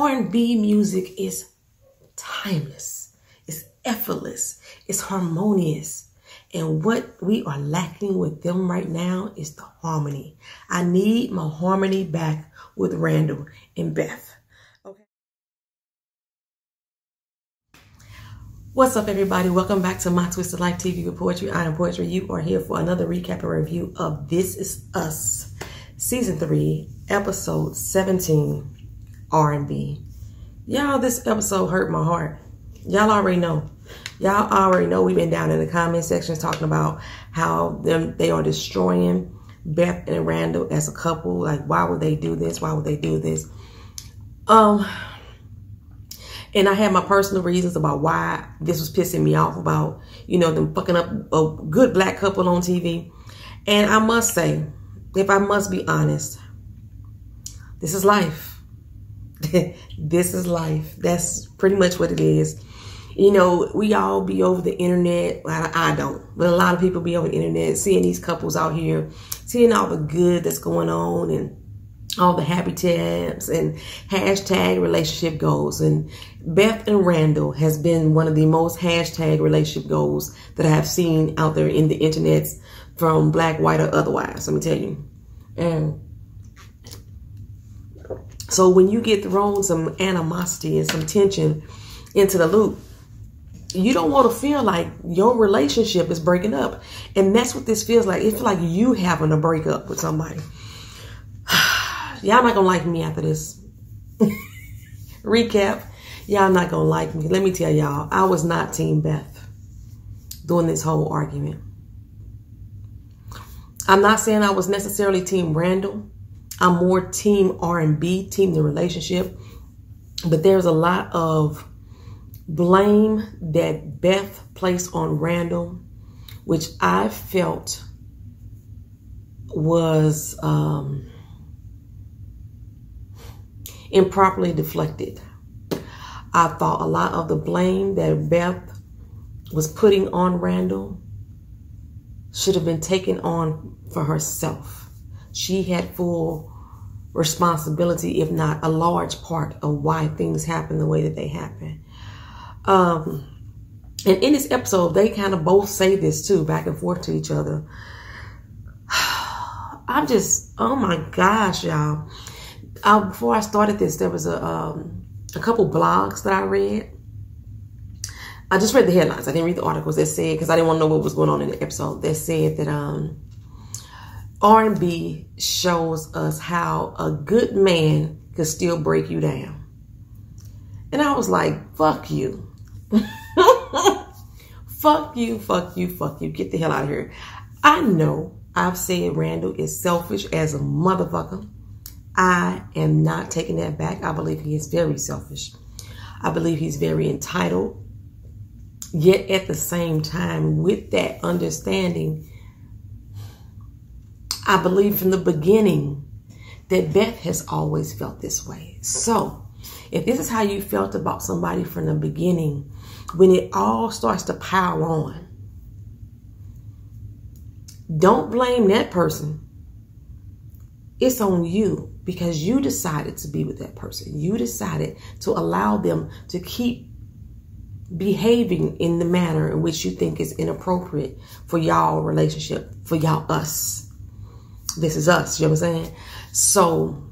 R&B music is timeless. It's effortless. It's harmonious. And what we are lacking with them right now is the harmony. I need my harmony back with Randall and Beth. Okay. What's up, everybody? Welcome back to My Twisted Life TV with Poetry. I am Poetry. You are here for another recap and review of This Is Us, Season 3, Episode 17, R&B. Y'all, this episode hurt my heart. Y'all already know. Y'all already know we've been down in the comment sections talking about how they are destroying Beth and Randall as a couple. Like, why would they do this? Why would they do this? And I had my personal reasons about why this was pissing me off about, them fucking up a good black couple on TV. And I must say, if I must be honest, this is life. This is life. That's pretty much what it is. We all be over the internet. Well, I don't, but a lot of people be over the internet seeing these couples out here, seeing all the good that's going on and all the happy tabs and hashtag relationship goals. And Beth and Randall has been one of the most hashtag relationship goals that I have seen out there in the internet, from black, white, or otherwise. Let me tell you. And so when you get thrown some animosity and some tension into the loop, you don't want to feel like your relationship is breaking up. And that's what this feels like. It feels like you having a breakup with somebody. Y'all not going to like me after this. Recap. Y'all not going to like me. Let me tell y'all, I was not Team Beth during this whole argument. I'm not saying I was necessarily Team Randall. I'm more Team R&B, Team the relationship. But there's a lot of blame that Beth placed on Randall, which I felt was improperly deflected. I thought a lot of the blame that Beth was putting on Randall should have been taken on for herself. She had full responsibility, if not a large part, of why things happen the way that they happen. And in this episode, they kind of both say this too, back and forth to each other. I'm just, oh my gosh, y'all. Before I started this, there was a couple blogs that I read. I just read the headlines. I didn't read the articles that said, because I didn't want to know what was going on in the episode. That said that R&B shows us how a good man could still break you down. And I was like, fuck you. Fuck you, fuck you, fuck you. Get the hell out of here. I know I've said Randall is selfish as a motherfucker. I am not taking that back. I believe he is very selfish. I believe he's very entitled. Yet at the same time, with that understanding, I believe from the beginning that Beth has always felt this way. So if this is how you felt about somebody from the beginning, when it all starts to pile on, don't blame that person. It's on you, because you decided to be with that person. You decided to allow them to keep behaving in the manner in which you think is inappropriate for y'all relationship, for y'all us. This is us, you know what I'm saying? So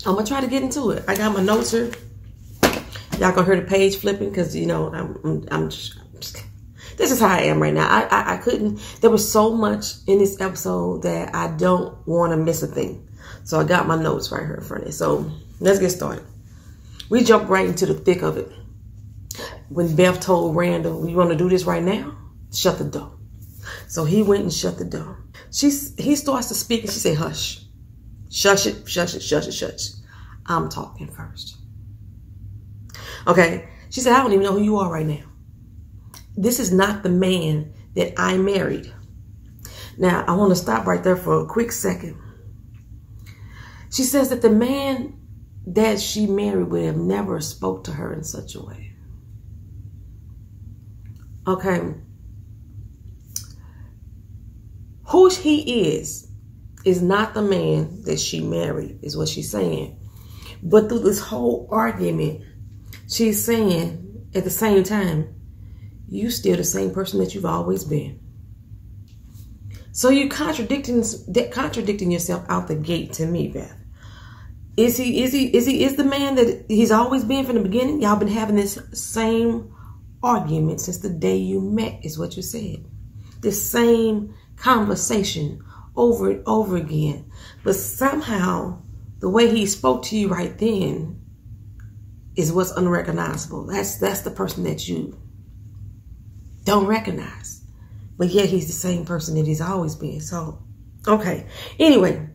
I'm gonna try to get into it. I got my notes here. Y'all gonna hear the page flipping, because I'm just, this is how I am right now. I couldn't. There was so much in this episode that I don't want to miss a thing. So I got my notes right here in front of it. So let's get started. We jump right into the thick of it. When Beth told Randall, "You want to do this right now? Shut the door." So he went and shut the door. He starts to speak and she said, "Hush. Shush it, shush it, shush it, shush. I'm talking first." Okay. She said, "I don't even know who you are right now. This is not the man that I married." Now, I want to stop right there for a quick second. She says that the man that she married would have never spoke to her in such a way. Okay. Who he is not the man that she married, is what she's saying. But through this whole argument, she's saying at the same time, you still the same person that you've always been. So you contradicting yourself out the gate to me, Beth. Is the man that he's always been from the beginning? Y'all been having this same argument since the day you met, is what you said. This same conversation over and over again. But somehow the way he spoke to you right then is what's unrecognizable. That's the person that you don't recognize. But yet he's the same person that he's always been. So, okay. Anyway,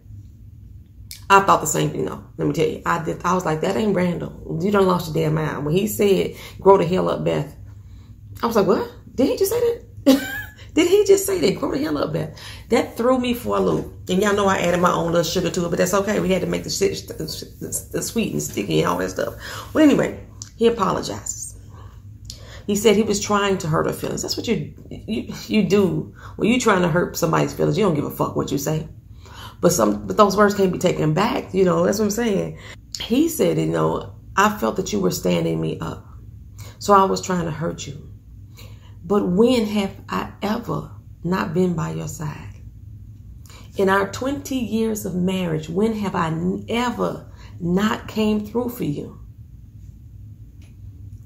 I thought the same thing though. Let me tell you. I was like, that ain't Randall. You done lost your damn mind. When he said, grow the hell up, Beth. I was like, what? Did he just say that? Did he just say that? Grow the hell up, Beth. That threw me for a loop. And y'all know I added my own little sugar to it, but that's okay. We had to make the sweet and sticky and all that stuff. Well, anyway, he apologizes. He said he was trying to hurt her feelings. That's what you do. When you're trying to hurt somebody's feelings, you don't give a fuck what you say. But those words can't be taken back. You know, that's what I'm saying. He said, you know, I felt that you were standing me up. So I was trying to hurt you. But when have I ever not been by your side? In our 20 years of marriage, when have I ever not came through for you?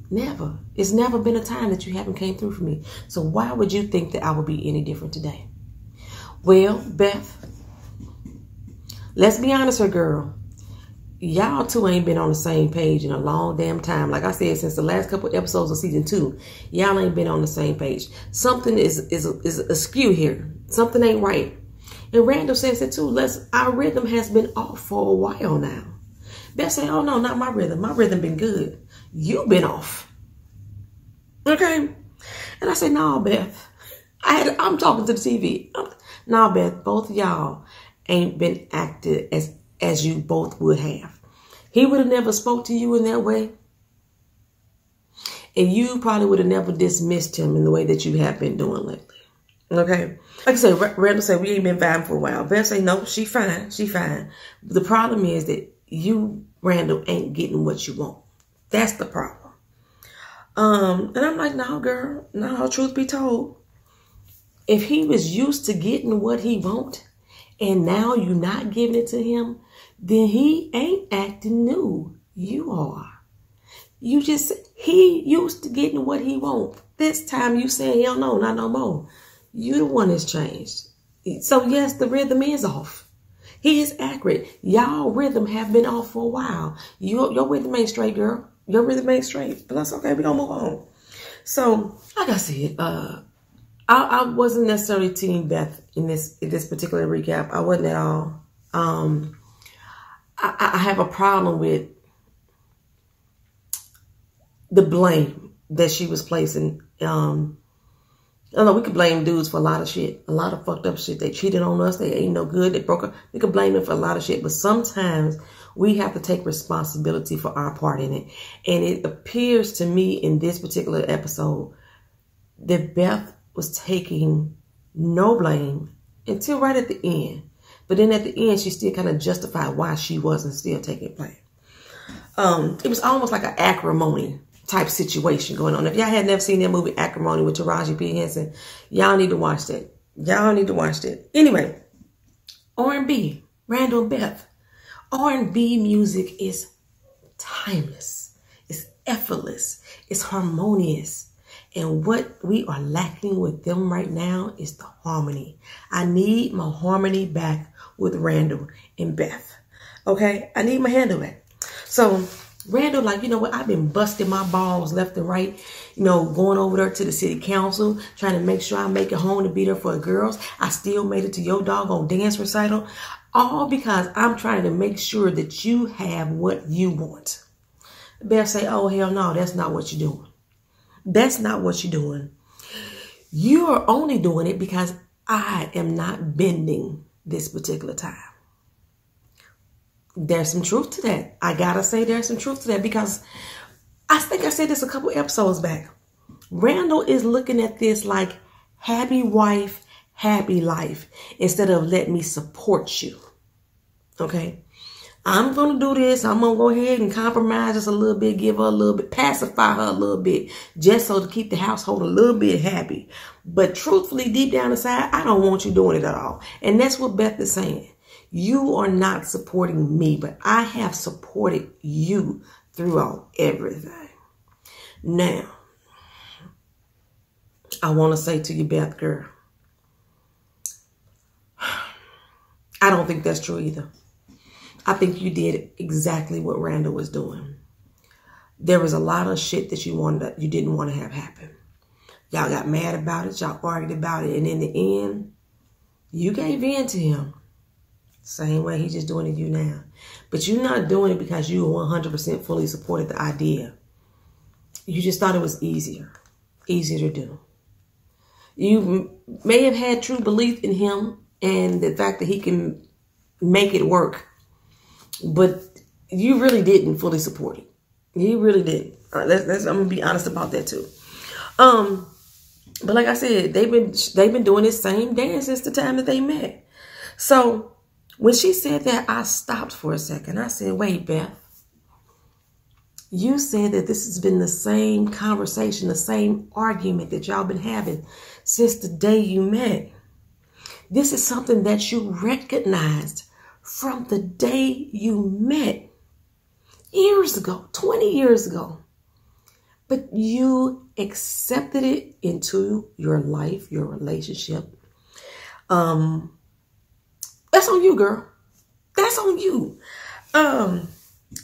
Never. It's never been a time that you haven't came through for me. So why would you think that I would be any different today? Well, Beth, let's be honest here, girl. Y'all two ain't been on the same page in a long damn time. Like I said, since the last couple episodes of season 2, y'all ain't been on the same page. Something is askew here. Something ain't right. And Randall says it too. Our rhythm has been off for a while now. Beth say, oh no, not my rhythm. My rhythm been good. You've been off. Okay? And I say, no, Beth. I'm talking to the TV. No, Beth, both of y'all ain't been acted as you both would have. He would have never spoke to you in that way. And you probably would have never dismissed him in the way that you have been doing lately. Okay? Like I said, Randall said, we ain't been vibing for a while. Beth say, no, she fine. She fine. The problem is that you, Randall, ain't getting what you want. That's the problem. And I'm like, no, girl. No, truth be told. If he was used to getting what he wants, and now you're not giving it to him, then he ain't acting new. You are. He used to getting what he want. This time you saying, hell no, not no more. You the one that's changed. So yes, the rhythm is off. He is accurate. Y'all rhythm have been off for a while. Your rhythm ain't straight, girl. Your rhythm ain't straight. But that's okay. We're going to move on. So, like I said, I wasn't necessarily Team Beth in this particular recap. I wasn't at all. I have a problem with the blame that she was placing. I don't know, we could blame dudes for a lot of shit. A lot of fucked up shit. They cheated on us. They ain't no good. They broke up. We could blame them for a lot of shit. But sometimes we have to take responsibility for our part in it. And it appears to me in this particular episode that Beth was taking no blame until right at the end. But then at the end, she still kind of justified why she wasn't still taking blame. It was almost like an acrimony type situation going on. If y'all had never seen that movie Acrimony with Taraji P. Henson, y'all need to watch that. Y'all need to watch that. Anyway, R&B, Randall and Beth. R&B music is timeless. It's effortless. It's harmonious. And what we are lacking with them right now is the harmony. I need my harmony back with Randall and Beth. Okay? I need my handle back. So Randall, like, you know what? I've been busting my balls left and right, you know, going over there to the city council, trying to make sure I make it home to be there for the girls. I still made it to your doggone dance recital. All because I'm trying to make sure that you have what you want. Beth say, oh, hell no, that's not what you're doing. That's not what you're doing. You're only doing it because I am not bending this particular time. There's some truth to that. I gotta say there's some truth to that because I think I said this a couple episodes back. Randall is looking at this like happy wife, happy life instead of let me support you. Okay? I'm going to do this. I'm going to go ahead and compromise just a little bit, give her a little bit, pacify her a little bit, just so to keep the household a little bit happy. But truthfully, deep down inside, I don't want you doing it at all. And that's what Beth is saying. You are not supporting me, but I have supported you throughout everything. Now, I want to say to you, Beth, girl, I don't think that's true either. I think you did exactly what Randall was doing. There was a lot of shit that you didn't want to have happen. Y'all got mad about it. Y'all argued about it. And in the end, you gave in to him. Same way he's just doing it to you now. But you're not doing it because you 100% fully supported the idea. You just thought it was easier to do. You may have had true belief in him and the fact that he can make it work. But you really didn't fully support it. You really didn't. All right, I'm going to be honest about that too. But like I said, they've been doing this same dance since the time that they met. So when she said that, I stopped for a second. I said, wait, Beth. You said that this has been the same conversation, the same argument that y'all been having since the day you met. This is something that you recognized from the day you met years ago, 20 years ago. But you accepted it into your life, your relationship. That's on you, girl. That's on you.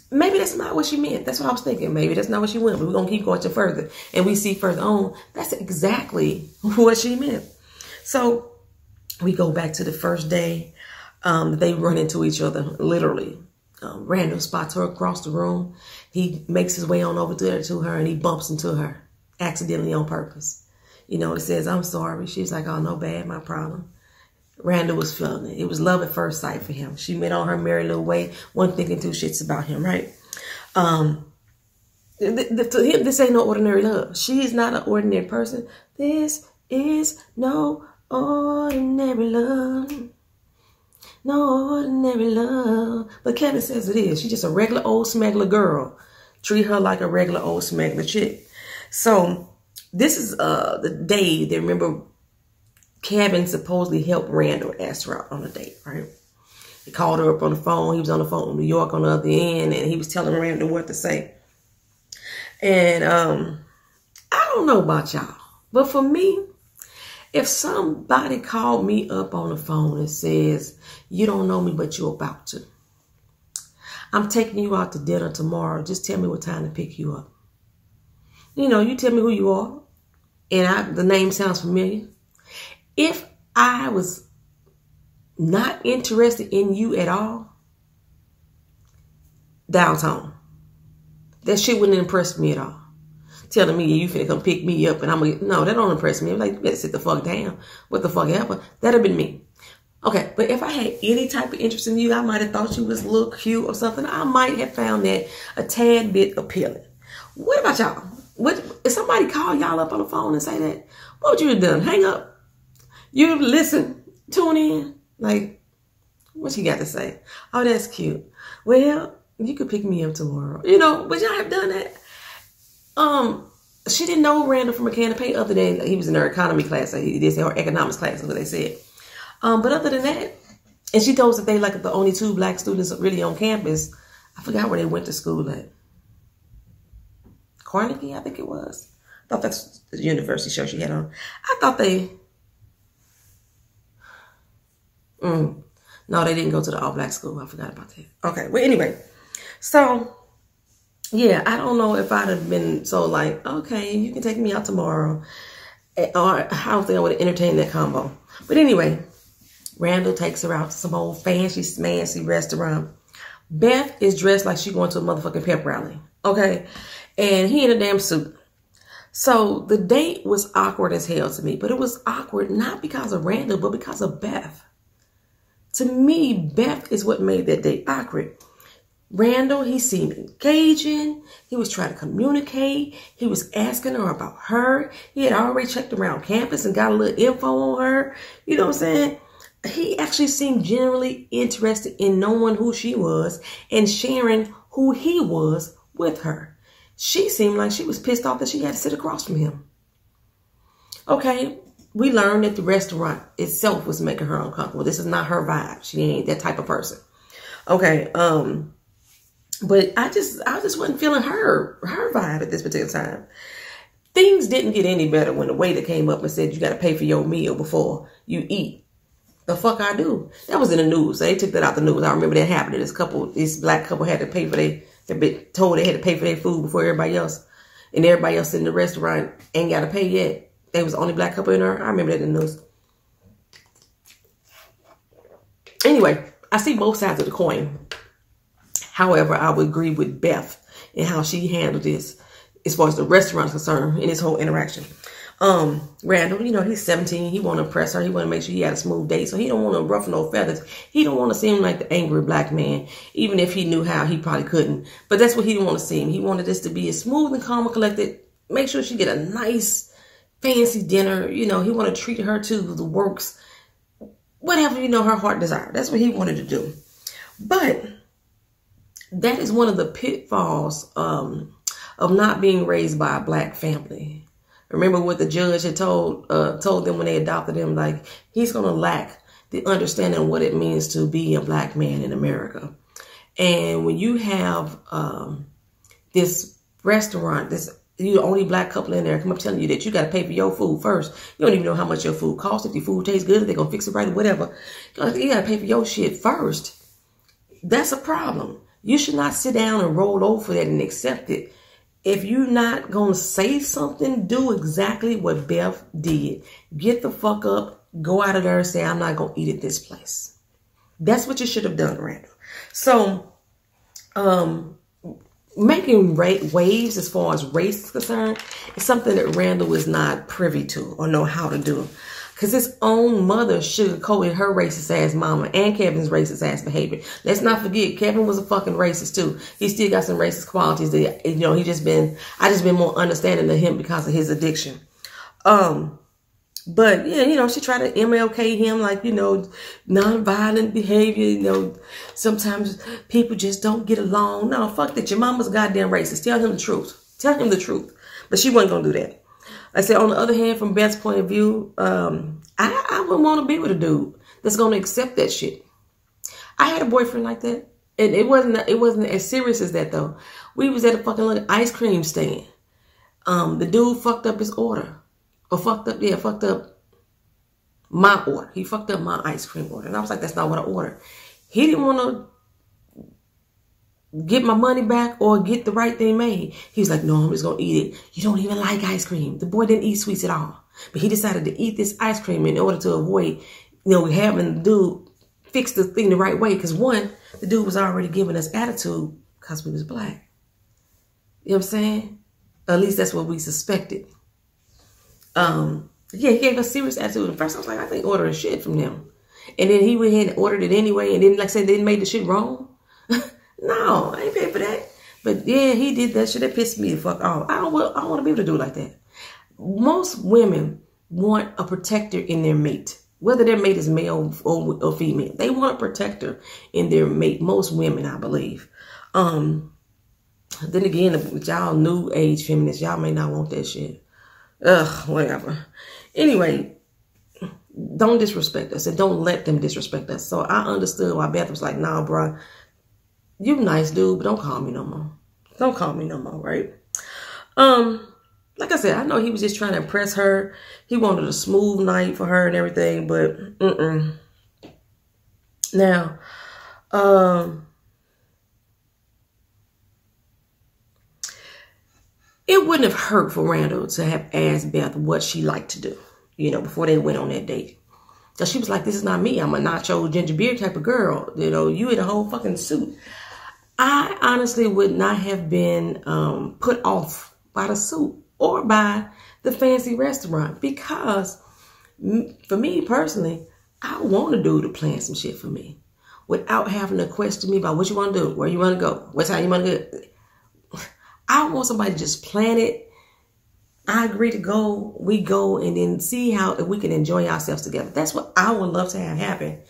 Maybe that's not what she meant. That's what I was thinking. Maybe that's not what she meant, but we're going to keep going further. And we see further on, that's exactly what she meant. So we go back to the first day. They run into each other, literally. Randall spots her across the room. He makes his way on over to her and he bumps into her accidentally on purpose. You know, he says, I'm sorry. She's like, oh, no bad, my problem. Randall was feeling it. It was love at first sight for him. She met on her merry little way, wasn't thinking two shits about him, right? To him, this ain't no ordinary love. She is not an ordinary person. This is no ordinary love. No ordinary love. But Kevin says it is. She's just a regular old smuggler girl. Treat her like a regular old smuggler chick. So this is the day they remember Kevin supposedly helped Randall ask her out on a date, right? He called her up on the phone. He was on the phone in New York on the other end, and he was telling Randall what to say. And I don't know about y'all, but for me, if somebody called me up on the phone and says, you don't know me, but you're about to. I'm taking you out to dinner tomorrow. Just tell me what time to pick you up. You know, you tell me who you are, and the name sounds familiar. If I was not interested in you at all, downtown, that shit wouldn't impress me at all. Telling me you finna come pick me up and I'm gonna, no, that don't impress me. I'm like, you better sit the fuck down. What the fuck happened? That'd have been me. Okay, but if I had any type of interest in you, I might have thought you was a little cute or something. I might have found that a tad bit appealing. What about y'all? If somebody called y'all up on the phone and say that, what would you have done? Hang up? You listen, tune in, like, what she got to say? Oh, that's cute. Well, you could pick me up tomorrow. You know, would y'all have done that? She didn't know Randall from a can of paint other than he was in her economy class. So he did say her economics class, is what they said. But other than that, and she told us that they like the only 2 black students really on campus. I forgot where they went to school at. Carnegie, I think it was. I thought that's the university shirt she had on. I thought they... No, they didn't go to the all-black school. I forgot about that. Okay, well, anyway. So, yeah, I don't know if I'd have been so like, okay, you can take me out tomorrow. Or I don't think I would have entertained that combo. But anyway, Randall takes her out to some old fancy, smancy restaurant. Beth is dressed like she's going to a motherfucking pep rally. Okay? And he in a damn suit. So the date was awkward as hell to me. But it was awkward not because of Randall, but because of Beth. To me, Beth is what made that date awkward. Randall, he seemed engaging. He was trying to communicate. He was asking her about her. He had already checked around campus and got a little info on her. You know what I'm saying? he actually seemed generally interested in knowing who she was and sharing who he was with her. She seemed like she was pissed off that she had to sit across from him. Okay, we learned that the restaurant itself was making her uncomfortable. This is not her vibe. She ain't that type of person. Okay, but I just wasn't feeling her vibe at this particular time. Things didn't get any better when the waiter came up and said, you got to pay for your meal before you eat. The fuck I do? That was in the news. They took that out the news. I remember that happening. This black couple had to pay for they been told they had to pay for their food before everybody else. And everybody else in the restaurant ain't got to pay yet. They was the only black couple in there. I remember that in the news. Anyway, I see both sides of the coin. However, I would agree with Beth in how she handled this as far as the restaurant is concerned in this whole interaction. Randall, you know, he's 17. He want to impress her. He want to make sure he had a smooth date. So he don't want to ruffle no feathers. He don't want to seem like the angry black man. Even if he knew how, he probably couldn't. But that's what he didn't want to seem. He wanted this to be as smooth and calm and collected. Make sure she get a nice, fancy dinner. You know, he want to treat her to the works. Whatever, you know, her heart desired. That's what he wanted to do. But that is one of the pitfalls of not being raised by a black family. Remember what the judge had told them when they adopted him, like, he's going to lack the understanding of what it means to be a black man in America. And when you have this restaurant, you're the only black couple in there, come up telling you that you got to pay for your food first. You don't even know how much your food costs. If your food tastes good, if they're going to fix it right or whatever. You got to pay for your shit first. That's a problem. You should not sit down and roll over for that and accept it. If you're not going to say something, do exactly what Beth did. Get the fuck up, go out of there and say, I'm not going to eat at this place. That's what you should have done, Randall. So, making waves as far as race is concerned is something that Randall is not privy to or know how to do. Because his own mother sugarcoated her racist ass mama and Kevin's racist ass behavior. Let's not forget, Kevin was a fucking racist too. He still got some racist qualities that, you know, I just been more understanding of him because of his addiction. But yeah, you know, she tried to MLK him like, you know, nonviolent behavior. You know, sometimes people just don't get along. No, fuck that. Your mama's goddamn racist. Tell him the truth. Tell him the truth. But she wasn't going to do that. I said, on the other hand, from Beth's point of view, I wouldn't want to be with a dude that's going to accept that shit. I had a boyfriend like that. And it wasn't as serious as that, though. We was at a fucking little ice cream stand. The dude fucked up his order. Or fucked up my order. He fucked up my ice cream order. And I was like, that's not what I ordered. He didn't want to get my money back or get the right thing made. He was like, no, I'm just going to eat it. You don't even like ice cream. The boy didn't eat sweets at all. But he decided to eat this ice cream in order to avoid, you know, having the dude fix the thing the right way. Because one, the dude was already giving us attitude because we was black. You know what I'm saying? At least that's what we suspected. Yeah, he gave us serious attitude. At first I was like, I think ordering shit from them. And then he went ahead and ordered it anyway. And then, like I said, they didn't make the shit wrong. No, I ain't paying for that. But yeah, he did that shit. That pissed me the fuck off. I don't want to be able to do it like that. Most women want a protector in their mate. Whether their mate is male or female. They want a protector in their mate. Most women, I believe. Then again, with y'all new age feminists, y'all may not want that shit. Ugh, whatever. Anyway, don't disrespect us and don't let them disrespect us. So I understood why Beth was like, nah, bro. You nice dude, but don't call me no more. Don't call me no more, right? Like I said, I know he was just trying to impress her. He wanted a smooth night for her and everything, but Now, it wouldn't have hurt for Randall to have asked Beth what she liked to do, you know, before they went on that date. So she was like, this is not me. I'm a nacho ginger beer type of girl. You know, you in a whole fucking suit. I honestly would not have been put off by the suit or by the fancy restaurant because for me personally, I want a dude to plan some shit for me without having to question me about what you want to do, where you want to go, what time you want to go. I want somebody to just plan it I agree to go. We go and then see how we can enjoy ourselves together. That's what I would love to have happen.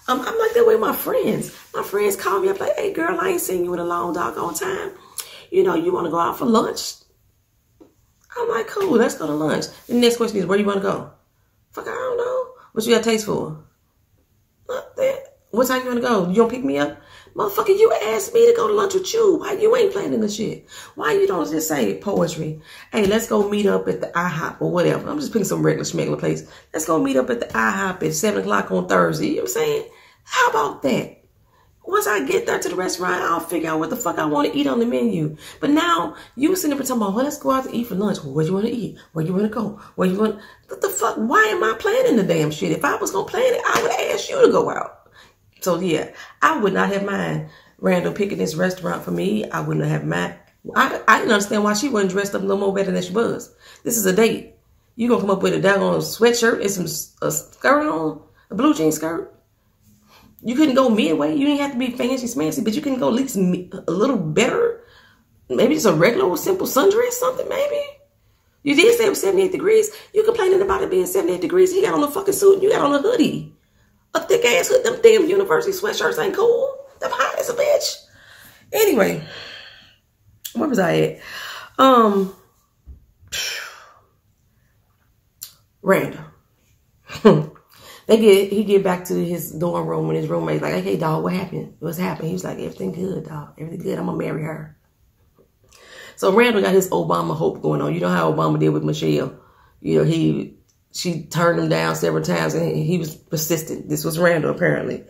I'm like that with my friends. My friends call me up like, hey, girl, I ain't seen you in a long doggone time. You know, you want to go out for lunch? I'm like, cool, let's go to lunch. The next question is, where you want to go? Fuck, I don't know. What you got taste for? What time you want to go? You don't pick me up? Motherfucker, you asked me to go to lunch with you. Why you ain't planning the shit? Why you don't just say poetry? Hey, let's go meet up at the IHOP or whatever. I'm just picking some regular schmegular place. Let's go meet up at the IHOP at 7 o'clock on Thursday. You know what I'm saying? How about that? Once I get there to the restaurant, I'll figure out what the fuck I want to eat on the menu. But now, you sitting there talking about, well, let's go out to eat for lunch. Well, where you want to eat? Where you want to go? Where you want? What the fuck? Why am I planning the damn shit? If I was going to plan it, I would have asked you to go out. So, yeah, I would not have mind Randall picking this restaurant for me. I wouldn't have mind. I didn't understand why she wasn't dressed up no more better than she was. This is a date. You going to come up with a daggone sweatshirt and a skirt on? A blue jean skirt? You couldn't go midway. You didn't have to be fancy, but you can go at least a little better. Maybe just a regular old simple sundress, something maybe. You did say it was 78 degrees. You complaining about it being 78 degrees. He got on a fucking suit and you got on a hoodie. A thick ass hood. Them damn university sweatshirts ain't cool. Them hot as a bitch. Anyway, where was I at? Randall. He get back to his dorm room and his roommate's like, hey, dog, what happened? What's happened? He was like, everything good, dog. Everything good. I'm going to marry her. So Randall got his Obama hope going on. You know how Obama did with Michelle. You know, she turned him down several times and he was persistent. This was Randall, apparently.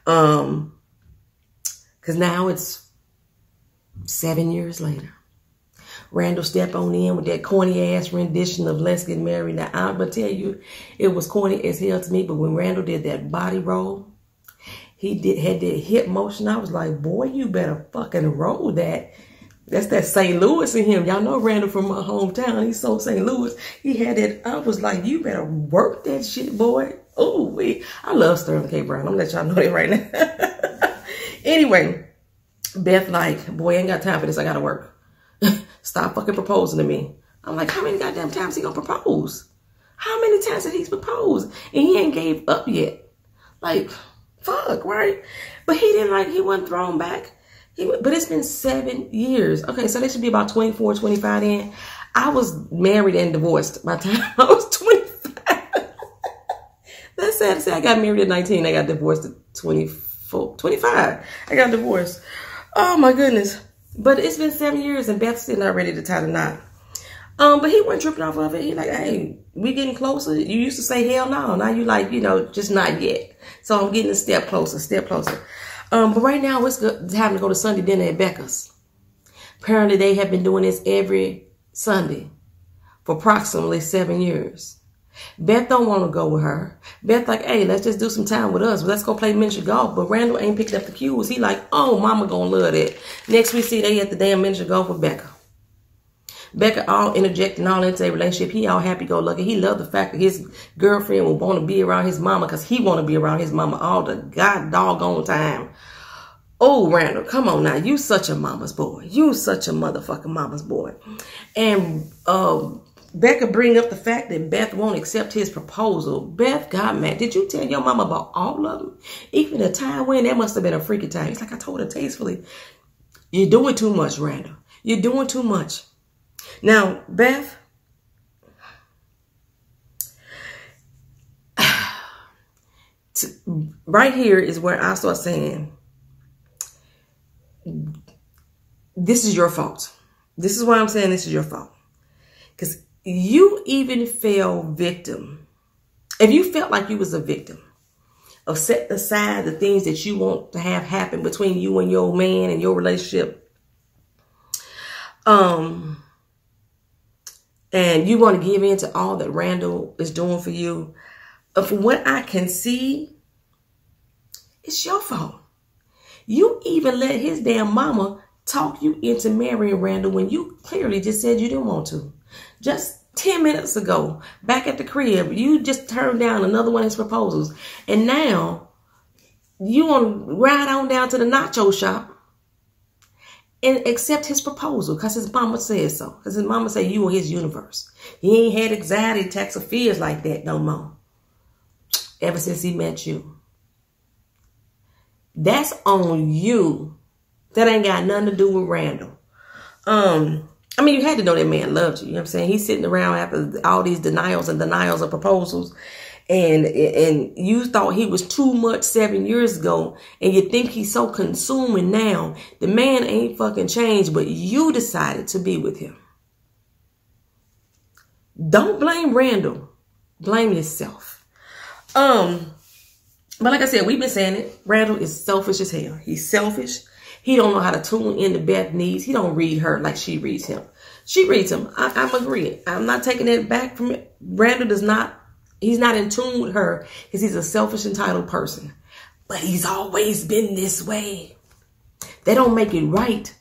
Because now it's 7 years later. Randall stepped on in with that corny ass rendition of Let's Get Married. Now, I'm going to tell you, it was corny as hell to me, but when Randall did that body roll, had that hip motion, I was like, boy, you better fucking roll that. That's that St. Louis in him. Y'all know Randall from my hometown. He's so St. Louis. He had that. I was like, you better work that shit, boy. Oh, I love Sterling K. Brown. I'm going to let y'all know that right now. Anyway, Beth like, boy, I ain't got time for this. I got to work. Stop fucking proposing to me. I'm like, how many goddamn times he gonna propose? How many times did he propose? And he ain't gave up yet. Like, fuck, right? But he wasn't thrown back. But it's been 7 years. Okay, so they should be about 24, 25 in. I was married and divorced by the time I was 25. That's sad to say. I got married at 19. I got divorced at 24, 25. I got divorced. Oh, my goodness. But it's been 7 years and Beth's still not ready to tie the knot. But he wasn't tripping off of it. He like, hey, we getting closer. You used to say hell no. Now you like, you know, just not yet. So I'm getting a step closer, step closer. But right now it's time to go to Sunday dinner at Becca's. Apparently they have been doing this every Sunday for approximately 7 years. Beth don't want to go with her. Beth like, hey, let's just do some time with us. Let's go play miniature golf. But Randall ain't picking up the cues. He like, oh, mama gonna love that. Next we see they at the damn miniature golf with Becca. Becca all interjecting all into a relationship. He all happy-go-lucky. He loved the fact that his girlfriend would want to be around his mama because he want to be around his mama all the god doggone time. Oh, Randall, come on now. You such a mama's boy. You such a motherfucking mama's boy. And Becca bring up the fact that Beth won't accept his proposal. Beth got mad. Did you tell your mama about all of them? Even the time when that must have been a freaky time. It's like I told her tastefully, you're doing too much, Randall. You're doing too much. Now, Beth, right here is where I start saying, this is your fault. This is why I'm saying this is your fault. Because you even fell victim. If you felt like you was a victim of setting aside the things that you want to have happen between you and your man and your relationship, and you want to give in to all that Randall is doing for you, from what I can see, it's your fault. You even let his damn mama talk you into marrying Randall when you clearly just said you didn't want to. Just 10 minutes ago, back at the crib, you just turned down another one of his proposals. And now, you want to ride on down to the nacho shop and accept his proposal because his mama said so. Because his mama said you were his universe. He ain't had anxiety attacks or fears like that no more. Ever since he met you. That's on you. That ain't got nothing to do with Randall. I mean, you had to know that man loved you. You know what I'm saying? He's sitting around after all these denials of proposals. And you thought he was too much 7 years ago. And you think he's so consuming now. The man ain't fucking changed, but you decided to be with him. Don't blame Randall. Blame yourself. But like I said, we've been saying it. Randall is selfish as hell. He's selfish. He don't know how to tune into Beth's needs. He don't read her like she reads him. She reads him. I'm agreeing. I'm not taking it back from it. Randall does not. He's not in tune with her because he's a selfish, entitled person. But he's always been this way. They don't make it right.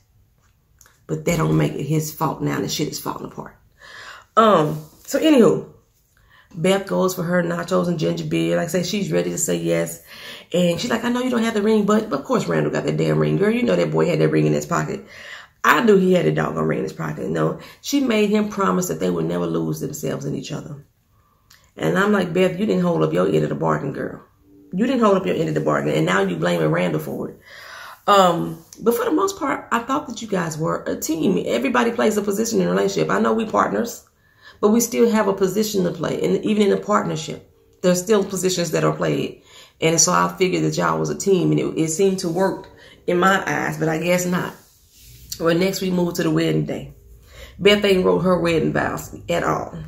But they don't make it his fault now. The shit is falling apart. So anywho. Beth goes for her nachos and ginger beer. Like I say, she's ready to say yes. And she's like, I know you don't have the ring, but of course Randall got that damn ring. Girl, you know that boy had that ring in his pocket. I knew he had a doggone ring in his pocket. No, she made him promise that they would never lose themselves in each other. And I'm like, Beth, you didn't hold up your end of the bargain, girl. You didn't hold up your end of the bargain. And now you blaming Randall for it. But for the most part, I thought that you guys were a team. Everybody plays a position in a relationship. I know we partners. But we still have a position to play. And even in a partnership, there's still positions that are played. And so I figured that y'all was a team. And it seemed to work in my eyes, but I guess not. Well, next we move to the wedding day. Beth ain't wrote her wedding vows at all.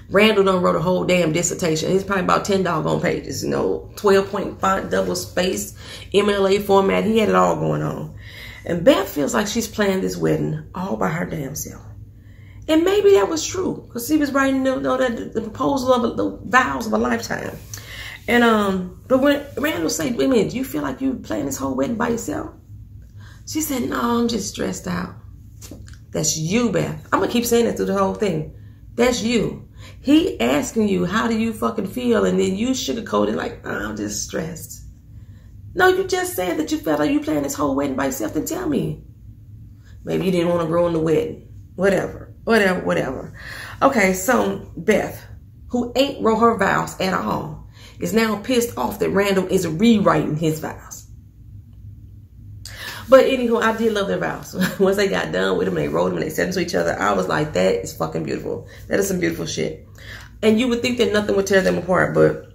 Randall done wrote a whole damn dissertation. It's probably about 10 doggone pages. 12-point font, double space, MLA format. He had it all going on. And Beth feels like she's planning this wedding all by her damn self. And maybe that was true, because he was writing the proposal of the vows of a lifetime. And but when Randall said, wait a minute, do you feel like you planning this whole wedding by yourself? She said, no, I'm just stressed out. That's you, Beth. I'm going to keep saying that through the whole thing. That's you. He asking you, how do you fucking feel? And then you sugarcoat it like, I'm just stressed. No, you just said that you felt like you planned this whole wedding by yourself. Then tell me. Maybe you didn't want to ruin the wedding. Whatever. Okay, so Beth, who ain't wrote her vows at all, is now pissed off that Randall is rewriting his vows. But anywho, I did love their vows. Once they got done with them, they wrote them and they said them to each other. I was like, that is fucking beautiful. That is some beautiful shit. And you would think that nothing would tear them apart, but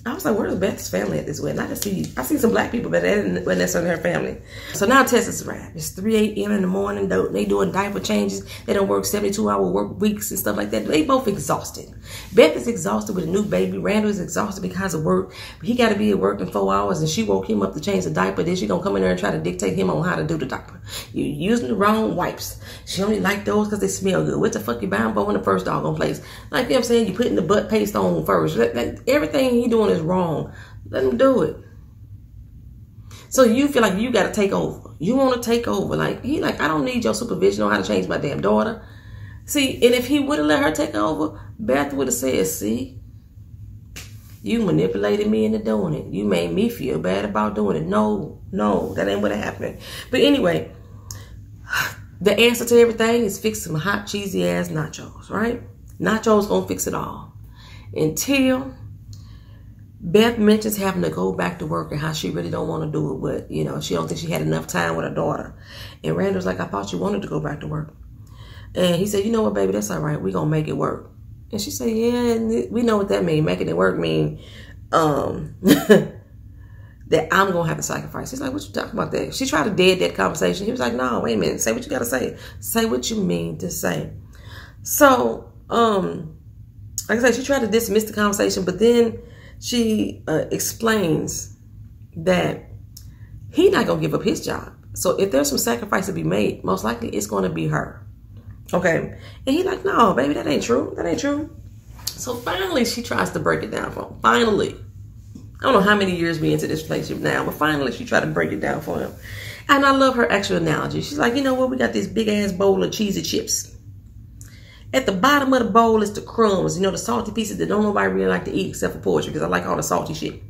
I was like, where's Beth's family at this wedding? I see some black people, but that wasn't necessarily her family. So now Tessa's arrived. It's 3 a.m. in the morning. They doing diaper changes. They don't work 72-hour work weeks and stuff like that. They both exhausted. Beth is exhausted with a new baby. Randall is exhausted because of work. He got to be at work in 4 hours, and she woke him up to change the diaper. Then she gonna come in there and try to dictate him on how to do the diaper. You're using the wrong wipes. She only like those because they smell good. What the fuck you buying for in the first doggone place? Like, you know what I'm saying? You putting the butt paste on first. Everything he doing is wrong. Let him do it. So you feel like you got to take over. You want to take over. Like, I don't need your supervision on how to change my damn daughter. See, and if he would have let her take over, Beth would have said, see, you manipulated me into doing it. You made me feel bad about doing it. No, that ain't what happened. But anyway, the answer to everything is fix some hot, cheesy ass nachos, right? Nachos gonna fix it all. Until Beth mentions having to go back to work and how she really don't want to do it, but, she don't think she had enough time with her daughter. And Randall's like, I thought you wanted to go back to work. And he said, you know what, baby, that's all right. We're going to make it work. And she said, yeah, and we know what that means. Making it work mean that I'm going to have to sacrifice. He's like, what you talking about that? She tried to dead that conversation. He was like, no, wait a minute. Say what you got to say. Say what you mean to say. So, like I said, she tried to dismiss the conversation, but then she explains that he's not going to give up his job. So if there's some sacrifice to be made, most likely it's going to be her. Okay. And he's like, no, baby, that ain't true. That ain't true. So finally, she tries to break it down for him. Finally. I don't know how many years we into this relationship now, but finally she tried to break it down for him. And I love her actual analogy. She's like, you know what? We got this big ass bowl of cheesy chips. At the bottom of the bowl is the crumbs, the salty pieces that don't nobody really like to eat except for poetry, because I like all the salty shit.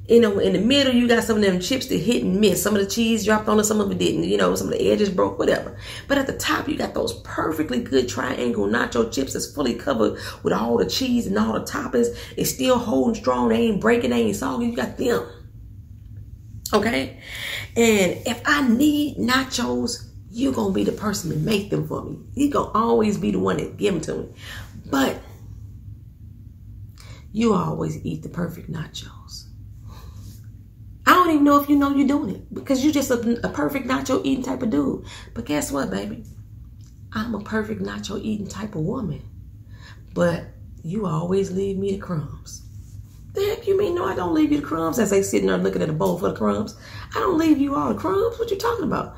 You know, in the middle, you got some of them chips that hit and miss. Some of the cheese dropped on it, some of it didn't. You know, some of the edges broke, whatever. But at the top, you got those perfectly good triangle nacho chips that's fully covered with all the cheese and all the toppings. It's still holding strong. They ain't breaking, they ain't soggy. You got them. Okay? And if I need nachos, you're going to be the person to make them for me. You're going to always be the one that give them to me. But you always eat the perfect nachos. I don't even know if you know you're doing it because you're just a perfect nacho eating type of dude. But guess what, baby? I'm a perfect nacho eating type of woman. But you always leave me the crumbs. The heck you mean? No, I don't leave you the crumbs as they sitting there looking at a bowl full of crumbs. I don't leave you all the crumbs. What you talking about?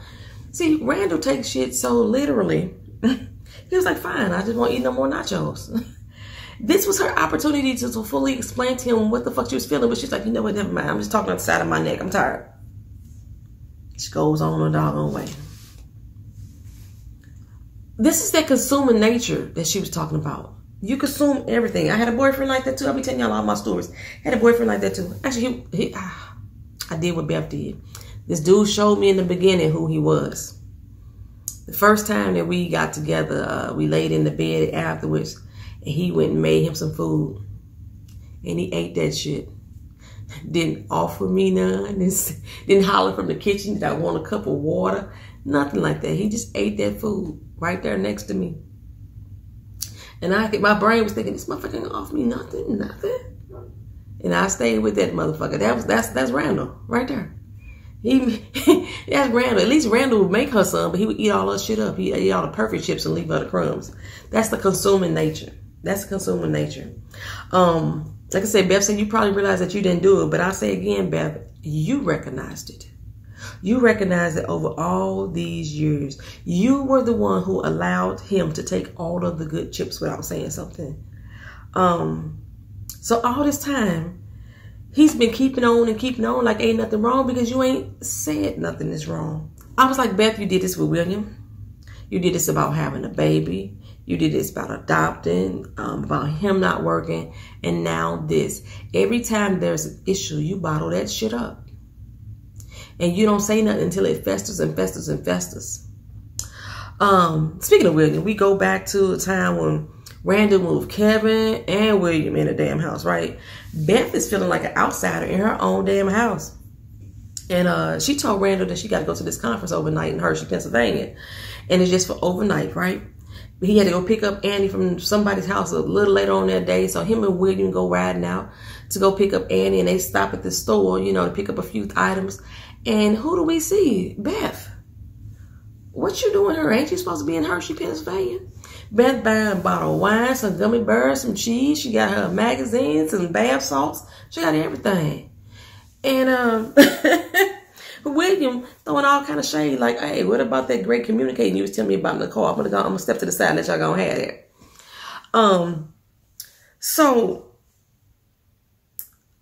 See, Randall takes shit so literally. He was like, fine, I just won't eat no more nachos. This was her opportunity to fully explain to him what the fuck she was feeling. But she's like, you know what, never mind. I'm just talking on the side of my neck. I'm tired. She goes on her doggone way. This is that consuming nature that she was talking about. You consume everything. I had a boyfriend like that too. I'll be telling y'all all my stories. I had a boyfriend like that too. Actually, I did what Beth did. This dude showed me in the beginning who he was. The first time that we got together, we laid in the bed afterwards. And he went and made him some food. And he ate that shit. Didn't offer me none. Didn't holler from the kitchen that I want a cup of water. Nothing like that. He just ate that food right there next to me. And I think my brain was thinking, this motherfucker didn't offer me nothing. And I stayed with that motherfucker. That's Randall right there. That's Randall. At least Randall would make her some, but he would eat all her shit up. He'd eat all the perfect chips and leave her the crumbs. That's the consuming nature. That's the consuming nature. Like I said, Beth said you probably realized that you didn't do it, but I'll say again, Beth, you recognized it. You recognized that over all these years, you were the one who allowed him to take all of the good chips without saying something. So all this time, he's been keeping on like ain't nothing wrong because you ain't said nothing is wrong. I was like, Beth, you did this with William. You did this about having a baby. You did this about adopting, about him not working. And now this. Every time there's an issue, you bottle that shit up. And you don't say nothing until it festers and festers and festers. Speaking of William, we go back to a time when Randall moved Kevin and William in a damn house, right? Beth is feeling like an outsider in her own damn house. And she told Randall that she got to go to this conference overnight in Hershey, Pennsylvania. And it's just for overnight, right? He had to go pick up Annie from somebody's house a little later on that day. So him and William go riding out to go pick up Annie. And they stop at the store, you know, to pick up a few items. And who do we see? Beth. What you doing here? Ain't you supposed to be in Hershey, Pennsylvania? Beth buying a bottle of wine, some gummy bears, some cheese. She got her magazines and bath salts. She got everything. And William throwing all kind of shade like, hey, what about that great communicating you was telling me about in the car? I'm gonna step to the side and let y'all go have it. So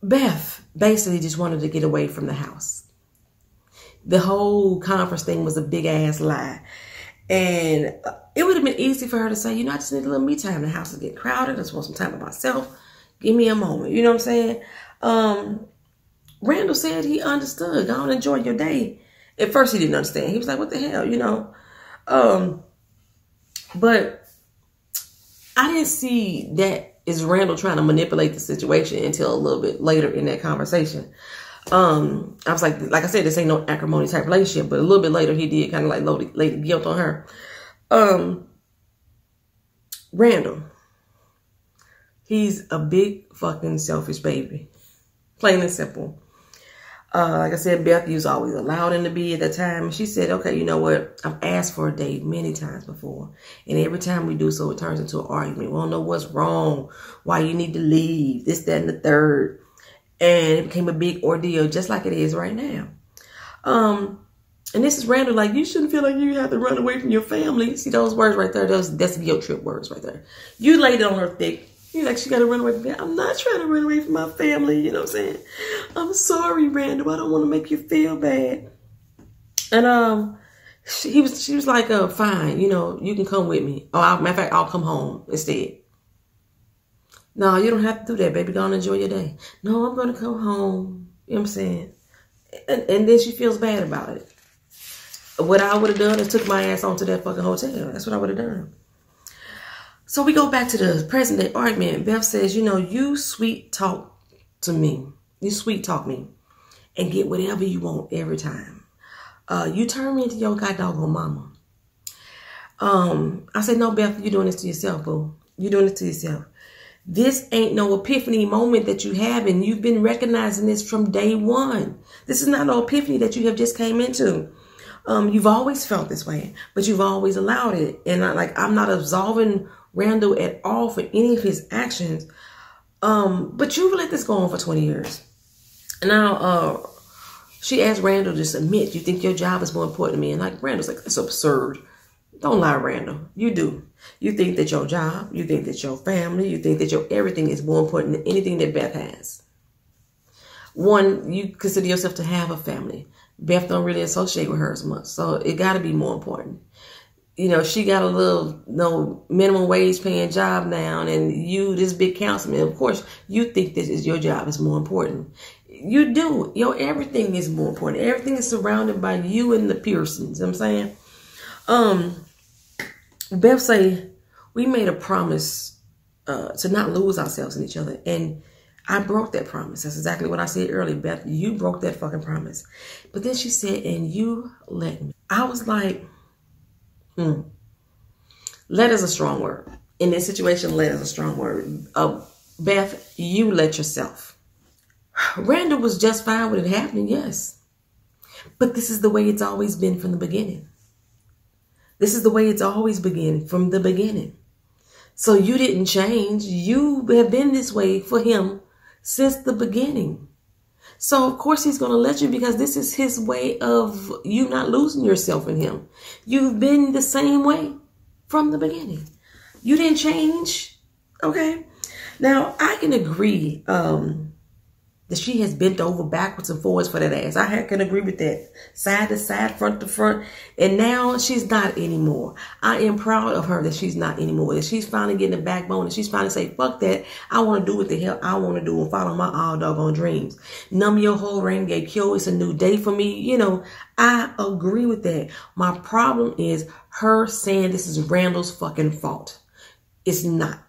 Beth basically just wanted to get away from the house. The whole conference thing was a big ass lie. And it would have been easy for her to say, you know, I just need a little me time. The house is getting crowded. I just want some time by myself. Give me a moment. You know what I'm saying? Randall said he understood. Go on, enjoy your day. At first, he didn't understand. He was like, what the hell, you know? But I didn't see that as Randall trying to manipulate the situation until a little bit later in that conversation. I was like I said, this ain't no acrimony type relationship, but a little bit later, he did kind of like lay the guilt on her. Randall, he's a big fucking selfish baby. Plain and simple. Like I said, Beth, you was always allowed him to be at the time. She said, okay, you know what? I've asked for a date many times before. And every time we do so, it turns into an argument. We don't know what's wrong, why you need to leave, this, that, and the third. And it became a big ordeal, just like it is right now. And this is Randall, like, you shouldn't feel like you have to run away from your family. See those words right there? That's guilt trip words right there. You laid it on her thick. You're like, she got to run away from me. I'm not trying to run away from my family. You know what I'm saying? I'm sorry, Randall. I don't want to make you feel bad. And she was like, fine, you know, you can come with me. Oh, matter of fact, I'll come home instead. No, you don't have to do that, baby. Go on and enjoy your day. No, I'm going to come home. You know what I'm saying? And then she feels bad about it. What I would have done is took my ass onto that fucking hotel. That's what I would have done. So we go back to the present day argument. Beth says, you know, you sweet talk to me. You sweet talk me and get whatever you want every time. You turn me into your goddamn mama. I said, no, Beth, you're doing this to yourself, boo. You're doing it to yourself. This ain't no epiphany moment that you have, and you've been recognizing this from day one. This is not no epiphany that you have just came into. You've always felt this way, but you've always allowed it. And I'm not absolving Randall at all for any of his actions. But you've let this go on for 20 years. And now, she asked Randall to submit. You think your job is more important to me? And like, Randall's like, that's absurd. Don't lie, Randall. You do. You think that your job, you think that your family, you think that your everything is more important than anything that Beth has. One, you consider yourself to have a family. Beth don't really associate with her as much. So it got to be more important. You know, she got a little, minimum wage paying job now. And you, this big councilman, of course, you think this is your job is more important. You do. Your everything is more important. Everything is surrounded by you and the Pearsons. You know what I'm saying? Beth say, we made a promise to not lose ourselves in each other. And I broke that promise. That's exactly what I said earlier, Beth. You broke that fucking promise. But then she said, and you let me. I was like, let is a strong word. In this situation, let is a strong word. Beth, you let yourself. Randall was just fine with it happening, yes. But this is the way it's always been from the beginning. This is the way it's always begun from the beginning. So you didn't change. You have been this way for him since the beginning. So of course he's going to let you, because this is his way of you not losing yourself in him. You've been the same way from the beginning. You didn't change. Okay. Now I can agree that she has bent over backwards and forwards for that ass. I can agree with that. Side to side, front to front. And now she's not anymore. I am proud of her that she's not anymore. That she's finally getting a backbone. And she's finally saying, fuck that. I want to do what the hell I want to do and follow my all doggone dreams. Numb your whole ring, get killed. It's a new day for me. You know, I agree with that. My problem is her saying this is Randall's fucking fault. It's not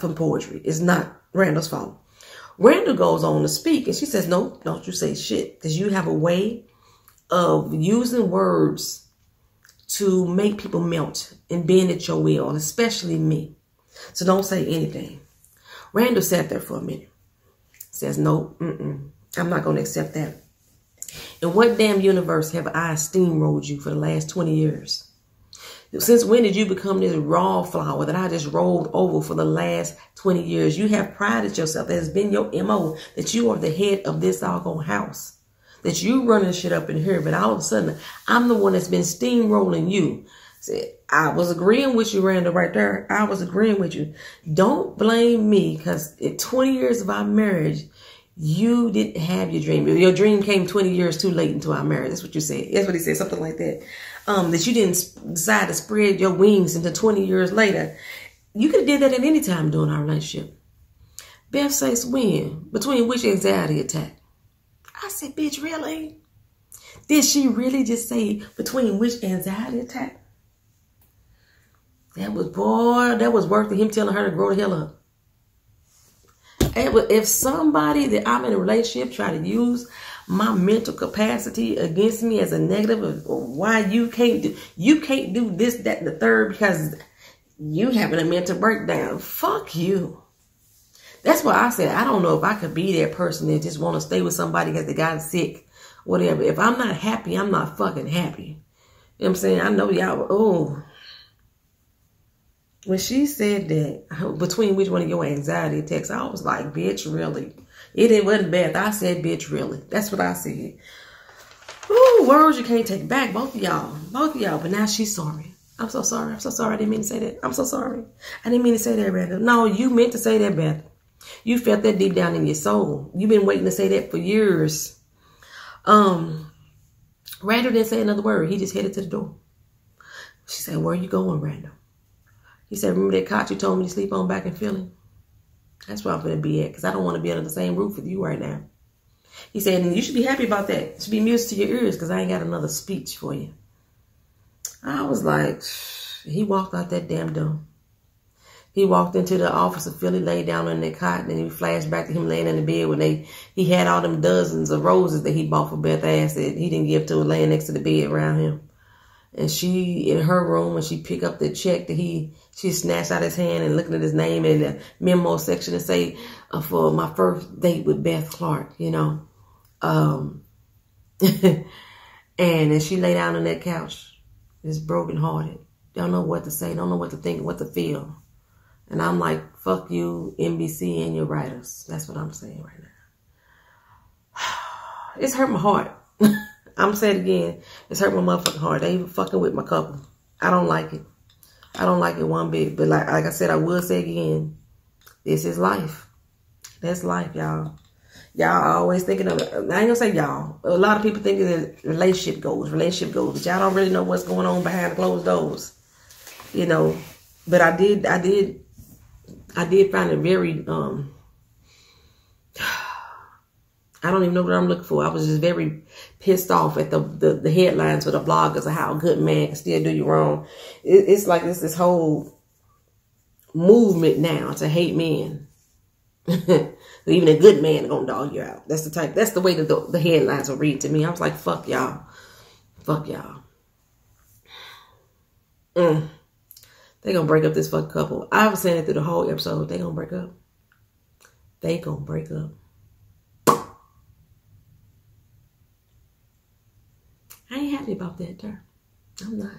from poetry. It's not Randall's fault. Randall goes on to speak, and she says, no, don't you say shit, because you have a way of using words to make people melt and bend at your will, especially me. So don't say anything. Randall sat there for a minute. Says, no, I'm not going to accept that. In what damn universe have I steamrolled you for the last 20 years? Since when did you become this raw flower that I just rolled over for the last 20 years? You have prided yourself. That has been your MO, that you are the head of this doggone house, that you running shit up in here. But all of a sudden, I'm the one that's been steamrolling you. I was agreeing with you, Randall, right there. I was agreeing with you. Don't blame me, because in 20 years of our marriage, you didn't have your dream. Your dream came 20 years too late into our marriage. That's what you said. That's what he said, something like that. That you didn't decide to spread your wings until 20 years later. You could have did that at any time during our relationship. Beth says, when? Between which anxiety attack? I said, bitch, really? Did she really just say between which anxiety attack? That was worth him telling her to grow the hell up. If somebody that I'm in a relationship try to use my mental capacity against me as a negative of why you can't do this, that, and the third because you having a mental breakdown. Fuck you. That's why I said I don't know if I could be that person that just want to stay with somebody because they got sick, whatever. If I'm not happy, I'm not fucking happy. You know what I'm saying? I know y'all, when she said that, between which one of your anxiety attacks, I was like, bitch, really? It wasn't Beth. I said, bitch, really? That's what I said. Ooh, words you can't take back. Both of y'all. But now she's sorry. I'm so sorry. I'm so sorry. I didn't mean to say that. I'm so sorry. I didn't mean to say that, Randall. No, you meant to say that, Beth. You felt that deep down in your soul. You've been waiting to say that for years. Randall didn't say another word. He just headed to the door. She said, where are you going, Randall? He said, remember that cot you told me to sleep on back in Philly? That's where I'm going to be at, because I don't want to be under the same roof with you right now. He said, and you should be happy about that. It should be music to your ears because I ain't got another speech for you. I was like, he walked out that damn door. He walked into the office of Philly, laid down on that cot, and he flashed back to him laying in the bed when he had all them dozens of roses that he bought for Beth Ass that he didn't give to her laying next to the bed around him. And she, in her room, when she picked up the check that she snatched out his hand and looking at his name in the memo section and say, for my first date with Beth Clark, you know. And then she lay down on that couch, just brokenhearted. Don't know what to say, don't know what to think, what to feel. And I'm like, fuck you, NBC and your writers. That's what I'm saying right now. It's hurt my heart. I'm saying it again. It's hurt my motherfucking heart. They even fucking with my couple. I don't like it. I don't like it one bit. But like I said, I will say again, this is life. That's life, y'all. Y'all always thinking of it. I ain't gonna say y'all. A lot of people think that relationship goals. But y'all don't really know what's going on behind the closed doors. You know. But I did find it very, I don't even know what I'm looking for. I was just very pissed off at the headlines for the bloggers of how a good man can still do you wrong. It's like this whole movement now to hate men. Even a good man gonna dog you out. That's the way that the headlines will read to me. I was like, fuck y'all. Fuck y'all. They gonna break up this fucking couple. I was saying it through the whole episode. They gonna break up. They gonna break up. I ain't happy about that, there. I'm not.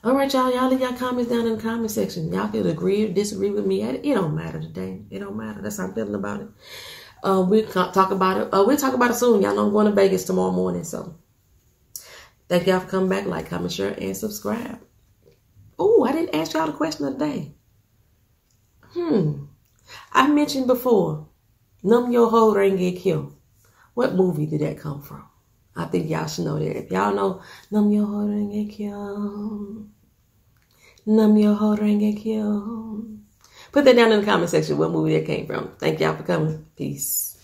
All right, y'all. Y'all leave y'all comments down in the comment section. Y'all can agree or disagree with me. It don't matter today. It don't matter. That's how I'm feeling about it. We'll talk about it. We'll talk about it soon. Y'all know I'm going to Vegas tomorrow morning. So thank y'all for coming back. Like, comment, share, and subscribe. Oh, I didn't ask y'all the question of the day. I mentioned before, Num Your Ho Ain't Get Killed. What movie did that come from? I think y'all should know that. If y'all know Num Your Ho Ain't Get Killed. Num Your Ho Ain't Get Killed. Put that down in the comment section what movie that came from. Thank y'all for coming. Peace.